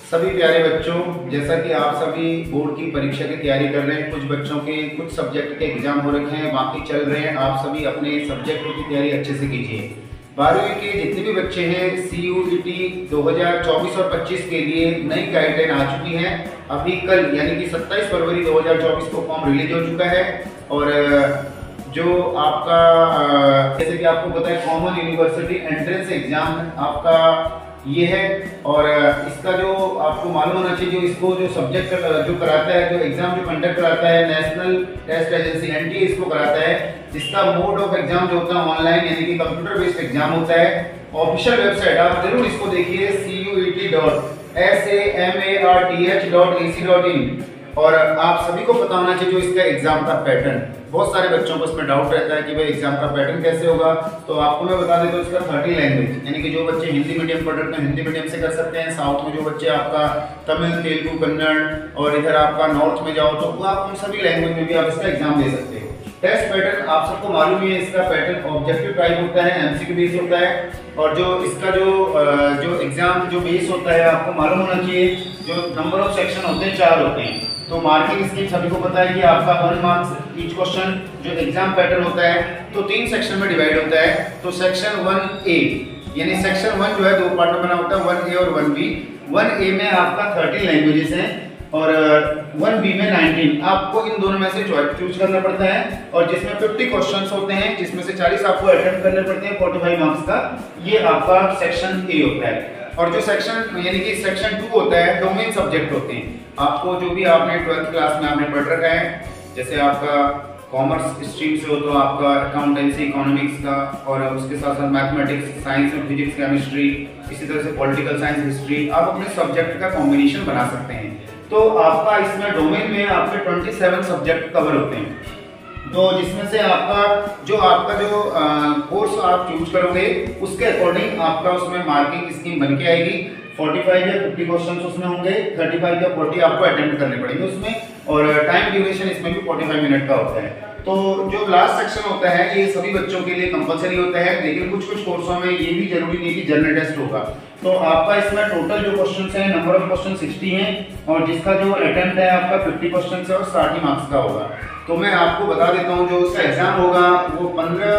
सभी प्यारे बच्चों, जैसा कि आप सभी बोर्ड की परीक्षा की तैयारी कर रहे हैं, कुछ बच्चों के कुछ सब्जेक्ट के एग्जाम हो रखे हैं, बाकी चल रहे हैं। आप सभी अपने सब्जेक्टों की तैयारी अच्छे से कीजिए। 12वीं के जितने भी बच्चे हैं, CUET 2024 और 25 के लिए नई गाइडलाइन आ चुकी है। अभी कल यानी कि 27 फरवरी 2024 को फॉर्म रिलीज हो चुका है। और जो आपका जैसे कि आपको पता है, कॉमन यूनिवर्सिटी एंट्रेंस एग्जाम आपका ये है। और इसका जो आपको मालूम होना चाहिए, जो इसको जो सब्जेक्ट जो कराता है, जो एग्जाम जो कंडक्ट कराता है, नेशनल टेस्ट एजेंसी NTA इसको कराता है। जिसका मोड ऑफ एग्जाम जो होता है ऑनलाइन यानी कि कंप्यूटर बेस्ड एग्जाम होता है। ऑफिशियल वेबसाइट आप जरूर इसको देखिए, CUET.SAMARTH.AC.in। और आप सभी को पता होना चाहिए जो इसका एग्जाम का पैटर्न। बहुत सारे बच्चों को इसमें डाउट रहता है कि भाई एग्जाम का पैटर्न कैसे होगा। तो आपको मैं बता देता हूँ, इसका 30 लैंग्वेज यानी कि जो बच्चे हिंदी मीडियम पढ़ रहे हैं हिंदी मीडियम से कर सकते हैं। साउथ में जो बच्चे आपका तमिल, तेलुगु, कन्नड़ और इधर आपका नॉर्थ में जाओ तो आप उन सभी लैंग्वेज में भी आप इसका एग्जाम दे सकते हो। टेस्ट पैटर्न आप सबको मालूम ही है, इसका पैटर्न ऑब्जेक्टिव टाइप होता है, MCQ बेस होता है। और जो इसका जो एग्जाम जो बेस होता है, आपको मालूम होना चाहिए जो नंबर ऑफ सेक्शन होते हैं 4 होते हैं। तो मार्किंग स्कीम सभी को पता है कि आपका 1 मार्क्स ईच क्वेश्चन। जो एग्जाम पैटर्न होता है तो 3 सेक्शन में डिवाइड होता है। तो सेक्शन 1A यानी सेक्शन 1 जो है 2 पार्ट में बना होता है, 1A और 1B। 1A में आपका 30 लैंग्वेजेस हैं और 1B में 19। आपको इन दोनों में से चूज करना पड़ता है। और जिसमें 50 क्वेश्चंस होते हैं, जिसमें से 40 आपको अटेम्प्ट करने पड़ते हैं 45 मार्क्स का। ये आपका सेक्शन A होता है। और जो सेक्शन यानी कि सेक्शन 2 होता है, डोमेन सब्जेक्ट होते हैं। आपको जो भी आपने 12th क्लास में आपने पढ़ रखा है, जैसे आपका कॉमर्स स्ट्रीम से हो तो आपका अकाउंटेंसी, इकोनॉमिक्स का, और उसके साथ साथ मैथमेटिक्स, साइंस में फिजिक्स, केमिस्ट्री, इसी तरह से पॉलिटिकल साइंस, हिस्ट्री, आप अपने सब्जेक्ट का कॉम्बिनेशन बना सकते हैं। तो आपका इसमें डोमेन में आपके 27 सब्जेक्ट कवर होते हैं। तो जिसमें से आपका जो कोर्स आप चूज करोगे उसके अकॉर्डिंग आपका उसमें मार्किंग स्कीम बन के आएगी। 45 या 50 क्वेश्चंस उसमें होंगे, 35 या 40 आपको अटेम्प्ट करने पड़ेंगे उसमें। और टाइम ड्यूरेशन इसमें भी 45 मिनट का होता है। तो जो लास्ट सेक्शन होता है ये सभी बच्चों के लिए कंपलसरी होता है, लेकिन कुछ कुछ कोर्सों में ये भी जरूरी नहीं कि जनरल टेस्ट होगा। तो आपका इसमें टोटल जो क्वेश्चंस हैं, नंबर ऑफ क्वेश्चन 60 हैं और जिसका जो अटेम्प्ट है आपका 50 क्वेश्चन है और 60 मार्क्स का होगा। तो मैं आपको बता देता हूँ, जो इसका एग्जाम होगा वो 15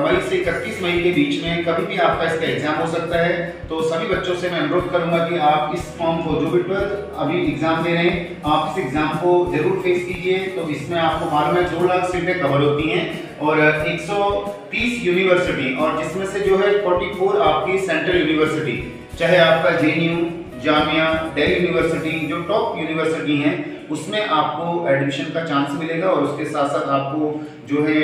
मई से 31 मई के बीच में कभी भी आपका इसका एग्जाम हो सकता है। तो सभी बच्चों से मैं अनुरोध करूंगा कि आप इस फॉर्म को, जो भी 12th अभी एग्जाम दे रहे हैं, आप इस एग्जाम को जरूर फेस कीजिए। तो इसमें आपको मालूम है 2 लाख सीटें कवर होती हैं और 130 यूनिवर्सिटी, और जिसमें से जो है 44 आपकी सेंट्रल यूनिवर्सिटी, चाहे आपका JNU, जामिया, दिल्ली यूनिवर्सिटी, जो टॉप यूनिवर्सिटी हैं उसमें आपको एडमिशन का चांस मिलेगा। और उसके साथ साथ आपको जो है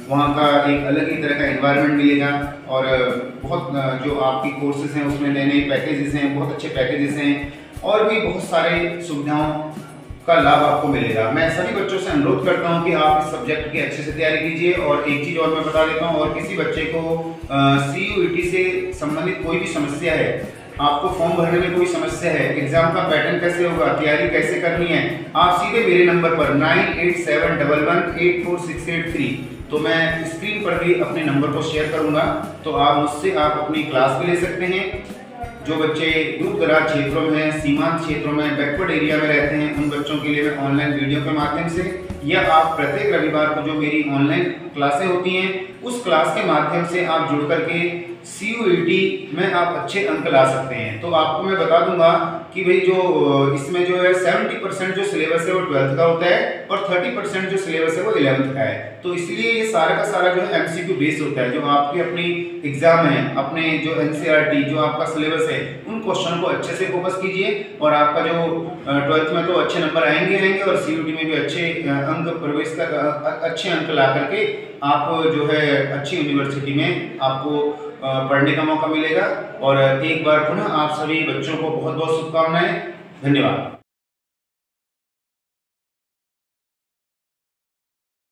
वहाँ का एक अलग ही तरह का एनवायरनमेंट मिलेगा। और बहुत जो आपकी कोर्सेज हैं उसमें नए नए पैकेजेस हैं, बहुत अच्छे पैकेजेस हैं और भी बहुत सारे सुविधाओं का लाभ आपको मिलेगा। मैं सभी बच्चों से अनुरोध करता हूं कि आप इस सब्जेक्ट की अच्छे से तैयारी कीजिए। और एक चीज़ और मैं बता देता हूं, और किसी बच्चे को CUET से संबंधित कोई भी समस्या है, आपको फॉर्म भरने में कोई समस्या है, एग्जाम का पैटर्न कैसे होगा, तैयारी कैसे करनी है, आप सीधे मेरे नंबर पर 9871118468 तो मैं स्क्रीन पर भी अपने नंबर को शेयर करूंगा। तो आप मुझसे आप अपनी क्लास भी ले सकते हैं। जो बच्चे दूर दराज क्षेत्रों में, सीमांत क्षेत्रों में, बैकवर्ड एरिया में रहते हैं, उन बच्चों के लिए मैं ऑनलाइन वीडियो के माध्यम से, या आप प्रत्येक रविवार को जो मेरी ऑनलाइन क्लासें होती हैं उस क्लास के माध्यम से आप जुड़ करके CUET में आप अच्छे अंक ला सकते हैं। तो आपको मैं बता दूंगा कि भाई जो इसमें जो है 70% जो सिलेबस है वो 12th का होता है और 30% जो सिलेबस है वो 11th का है। तो इसलिए ये सारा का सारा जो है MCQ बेस होता है। जो आपकी अपनी एग्जाम है, अपने जो NCERT जो आपका सिलेबस है, उन क्वेश्चन को अच्छे से फोकस कीजिए और आपका जो 12th में तो अच्छे नंबर आएंगे और CUET में भी अच्छे अंक प्रवेश कर अच्छे अंक ला करके आप जो है अच्छी यूनिवर्सिटी में आपको पढ़ने का मौका मिलेगा। और एक बार पुनः आप सभी बच्चों को बहुत बहुत शुभकामनाएं। धन्यवाद।